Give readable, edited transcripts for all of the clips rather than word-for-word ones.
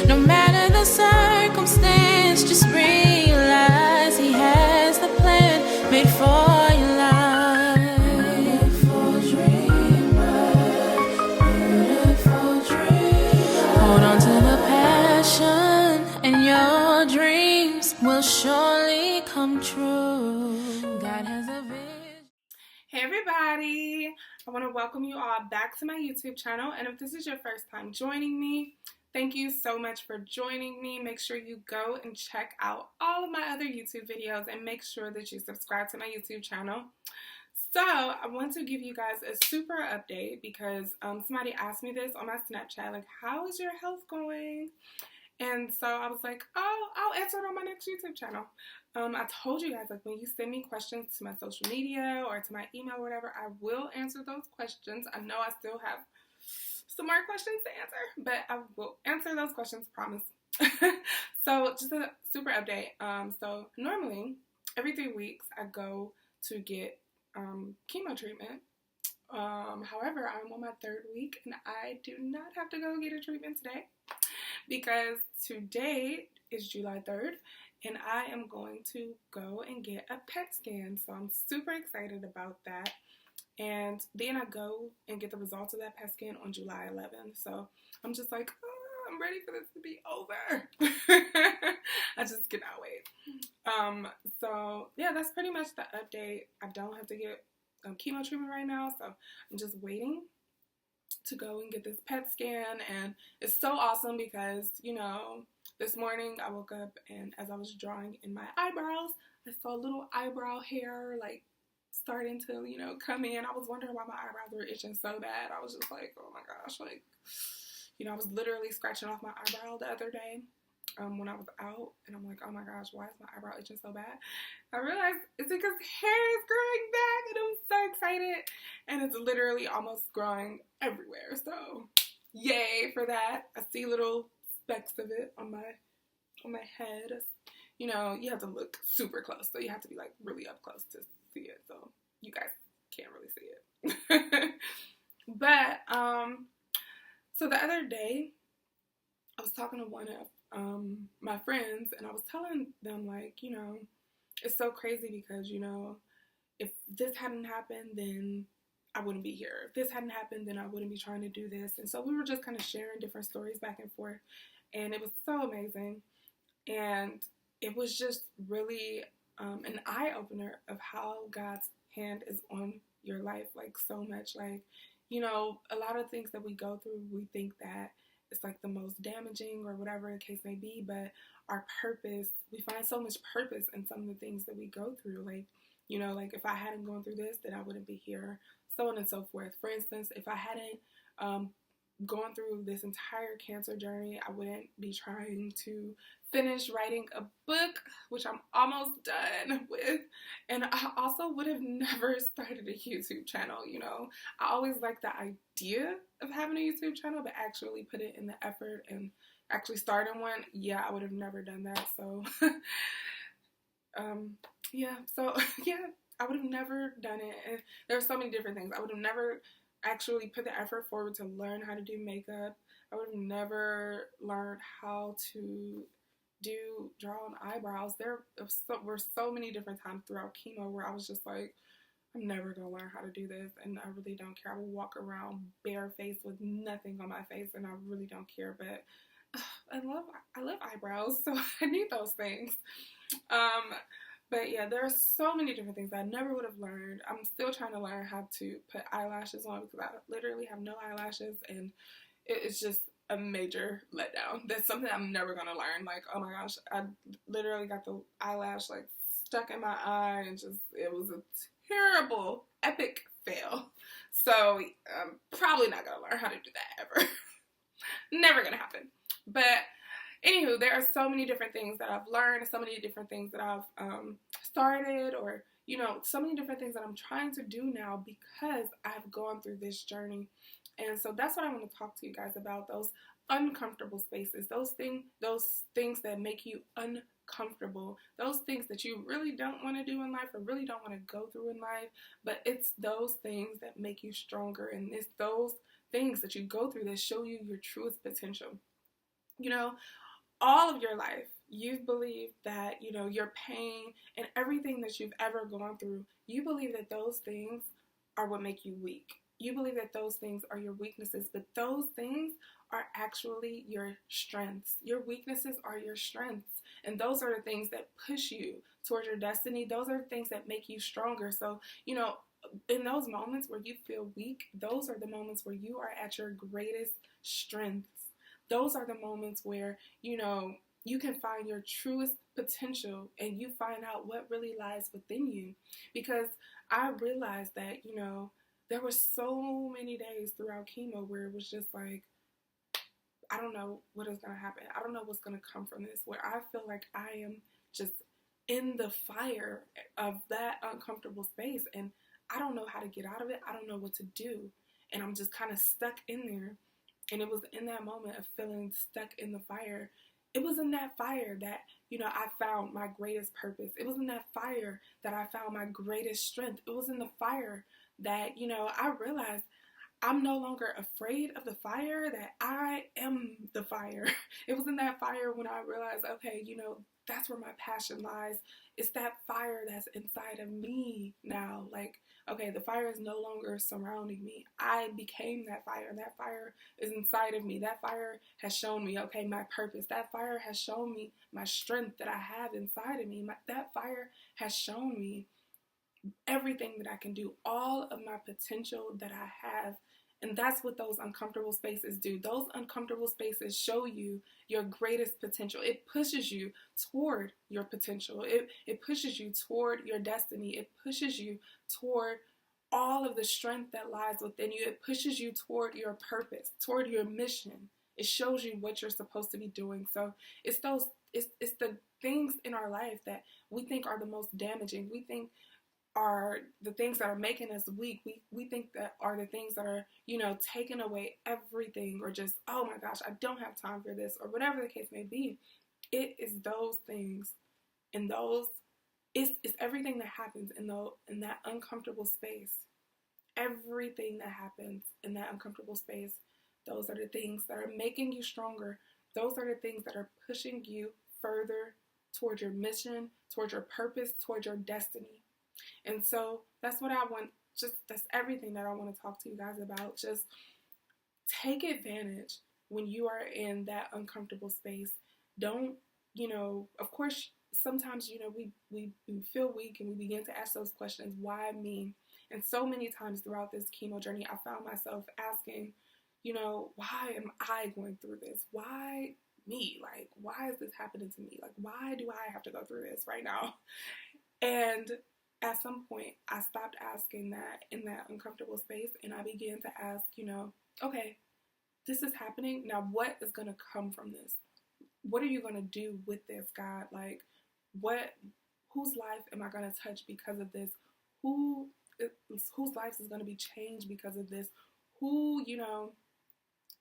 No matter the circumstance, just realize He has the plan made for your life. Beautiful dreamer, beautiful dreamer. Hold on to the passion, and your dreams will surely come true. God has a vision. Hey everybody, I want to welcome you all back to my YouTube channel, and if this is your first time joining me, thank you so much for joining me. Make sure you go and check out all of my other YouTube videos and make sure that you subscribe to my YouTube channel. So I want to give you guys a super update because somebody asked me this on my Snapchat, like, how is your health going? And so I was like, oh, I'll answer it on my next YouTube channel. I told you guys, like, when you send me questions to my social media or to my email or whatever, I will answer those questions. I know I still have some more questions to answer, but I will answer those questions, promise. So just a super update. So normally every 3 weeks I go to get chemo treatment. However, I'm on my 3rd week and I do not have to go get a treatment today, because today is July 3rd and I am going to go and get a PET scan. So I'm super excited about that. And then I go and get the results of that PET scan on July 11th. So I'm just like, oh, I'm ready for this to be over. I just cannot wait. So yeah, that's pretty much the update. I don't have to get chemo treatment right now, so I'm just waiting to go and get this PET scan. And it's so awesome because, you know, this morning I woke up and as I was drawing in my eyebrows, I saw a little eyebrow hair like starting to, you know, come in. I was wondering why my eyebrows were itching so bad. I was just like, oh my gosh, like, you know, I was literally scratching off my eyebrow the other day when I was out, and I'm like, oh my gosh, why is my eyebrow itching so bad? I realized it's because hair is growing back, and I'm so excited, and it's literally almost growing everywhere. So yay for that. I see little specks of it on my head. You know, you have to look super close, so you have to be like really up close to see it, so you guys can't really see it. But so the other day I was talking to one of my friends, and I was telling them, like, you know, it's so crazy because, you know, if this hadn't happened, then I wouldn't be here. If this hadn't happened, then I wouldn't be trying to do this. And so we were just kind of sharing different stories back and forth, and it was so amazing. And it was just really an eye-opener of how God's hand is on your life, like, so much. Like, you know, a lot of things that we go through, we think that it's like the most damaging or whatever the case may be, but our purpose, we find so much purpose in some of the things that we go through. Like, you know, like if I hadn't gone through this, then I wouldn't be here, so on and so forth. For instance, if I hadn't gone through this entire cancer journey, I wouldn't be trying to finish writing a book, which I'm almost done with, and I also would have never started a YouTube channel. You know, I always liked the idea of having a YouTube channel, but actually put it in the effort and actually starting one, yeah, I would have never done that. So yeah, so yeah, I would have never done it. And there are so many different things. I would have never actually put the effort forward to learn how to do makeup. I would have never learned how to draw on eyebrows. There were so many different times throughout chemo where I was just like, I'm never gonna learn how to do this, and I really don't care. I will walk around barefaced with nothing on my face, and I really don't care. But I love eyebrows, so I need those things. But yeah, there are so many different things that I never would have learned. I'm still trying to learn how to put eyelashes on because I literally have no eyelashes, and it's just a major letdown. That's something I'm never gonna learn. Like, oh my gosh, I literally got the eyelash like stuck in my eye, and just, it was a terrible, epic fail. So I'm probably not gonna learn how to do that ever. Never gonna happen. But anywho, there are so many different things that I've learned, so many different things that I've started, or, you know, so many different things that I'm trying to do now because I've gone through this journey. And so that's what I want to talk to you guys about, those uncomfortable spaces, those things that make you uncomfortable, those things that you really don't want to do in life or really don't want to go through in life, but it's those things that make you stronger, and it's those things that you go through that show you your truest potential. You know, all of your life, you've believed that, your pain and everything that you've ever gone through, you believe that those things are what make you weak. You believe that those things are your weaknesses, but those things are actually your strengths. Your weaknesses are your strengths, and those are the things that push you towards your destiny. Those are the things that make you stronger. So, in those moments where you feel weak, those are the moments where you are at your greatest strengths. Those are the moments where, you can find your truest potential and you find out what really lies within you. Because I realized that, there were so many days throughout chemo where it was just like, I don't know what is going to happen. I don't know what's going to come from this, where I feel like I am just in the fire of that uncomfortable space and I don't know how to get out of it. I don't know what to do. And I'm just kind of stuck in there. And it was in that moment of feeling stuck in the fire. It was in that fire that, I found my greatest purpose. It was in that fire that I found my greatest strength. It was in the fire that, I realized I'm no longer afraid of the fire, that I am the fire. It was in that fire when I realized, okay, that's where my passion lies. It's that fire that's inside of me now. Like, okay, the fire is no longer surrounding me. I became that fire, and that fire is inside of me. That fire has shown me, okay, my purpose. That fire has shown me my strength that I have inside of me. That fire has shown me everything that I can do, all of my potential that I have. And that's what those uncomfortable spaces do. Those uncomfortable spaces show you your greatest potential. It pushes you toward your potential. It pushes you toward your destiny. It pushes you toward all of the strength that lies within you. It pushes you toward your purpose, toward your mission. It shows you what you're supposed to be doing. So it's the things in our life that we think are the most damaging. We think are the things that are making us weak. We think that are the things that are, taking away everything, or just, oh my gosh, I don't have time for this, or whatever the case may be. It is those things, and it's everything that happens in that uncomfortable space. Everything that happens in that uncomfortable space, those are the things that are making you stronger. Those are the things that are pushing you further towards your mission, towards your purpose, towards your destiny. And so that's what I want, that's everything that I want to talk to you guys about. Just take advantage when you are in that uncomfortable space. Don't, of course, sometimes, we feel weak and we begin to ask those questions, why me? And so many times throughout this chemo journey, I found myself asking, why am I going through this? Why me? Like, why is this happening to me? Like, why do I have to go through this right now? And at some point, I stopped asking that in that uncomfortable space, and I began to ask, okay, this is happening. Now, what is going to come from this? What are you going to do with this, God? Like, whose life am I going to touch because of this? Whose life is going to be changed because of this? Who,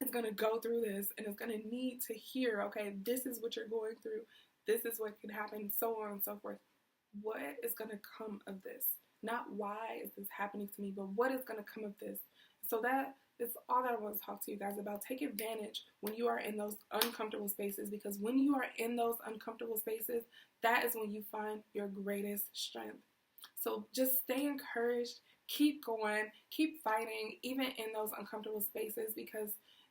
is going to go through this and is going to need to hear, okay, this is what you're going through. This is what can happen, so on and so forth. What is going to come of this? Not why is this happening to me, but what is going to come of this? So that is all that I want to talk to you guys about. Take advantage when you are in those uncomfortable spaces, because when you are in those uncomfortable spaces, that is when you find your greatest strength. So just stay encouraged, keep going, keep fighting, even in those uncomfortable spaces, because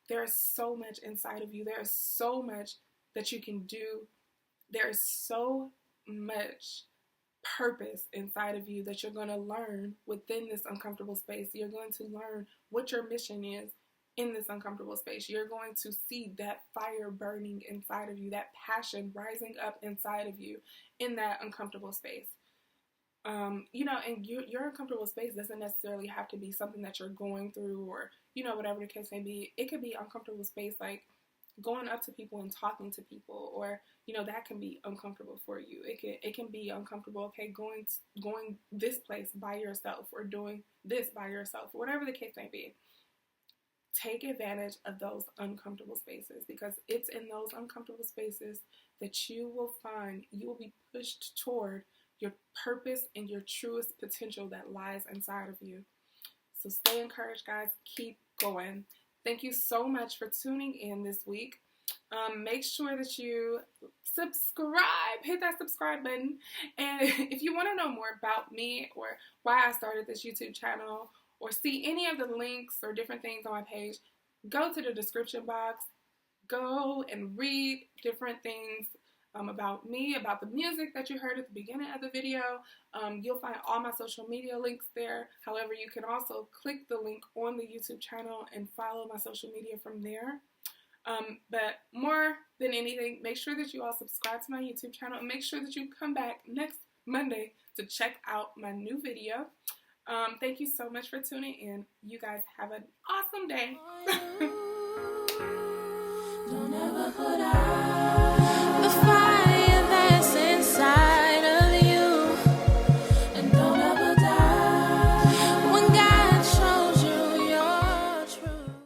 there is so much inside of you. There is so much that you can do. There is so much purpose inside of you that you're going to learn within this uncomfortable space. You're going to learn what your mission is in this uncomfortable space. You're going to see that fire burning inside of you, that passion rising up inside of you in that uncomfortable space. And your uncomfortable space doesn't necessarily have to be something that you're going through, or, whatever the case may be. It could be uncomfortable space like going up to people and talking to people, or, that can be uncomfortable for you. It can be uncomfortable, okay, going this place by yourself, or doing this by yourself, whatever the case may be. Take advantage of those uncomfortable spaces, because it's in those uncomfortable spaces that you will be pushed toward your purpose and your truest potential that lies inside of you. So stay encouraged, guys. Keep going. Thank you so much for tuning in this week. Make sure that you subscribe, hit that subscribe button. And if you want to know more about me or why I started this YouTube channel or see any of the links or different things on my page, go to the description box. Go and read different things about me, about the music that you heard at the beginning of the video. You'll find all my social media links there. However, you can also click the link on the YouTube channel and follow my social media from there. But more than anything, make sure that you all subscribe to my YouTube channel and make sure that you come back next Monday to check out my new video. Thank you so much for tuning in. You guys have an awesome day.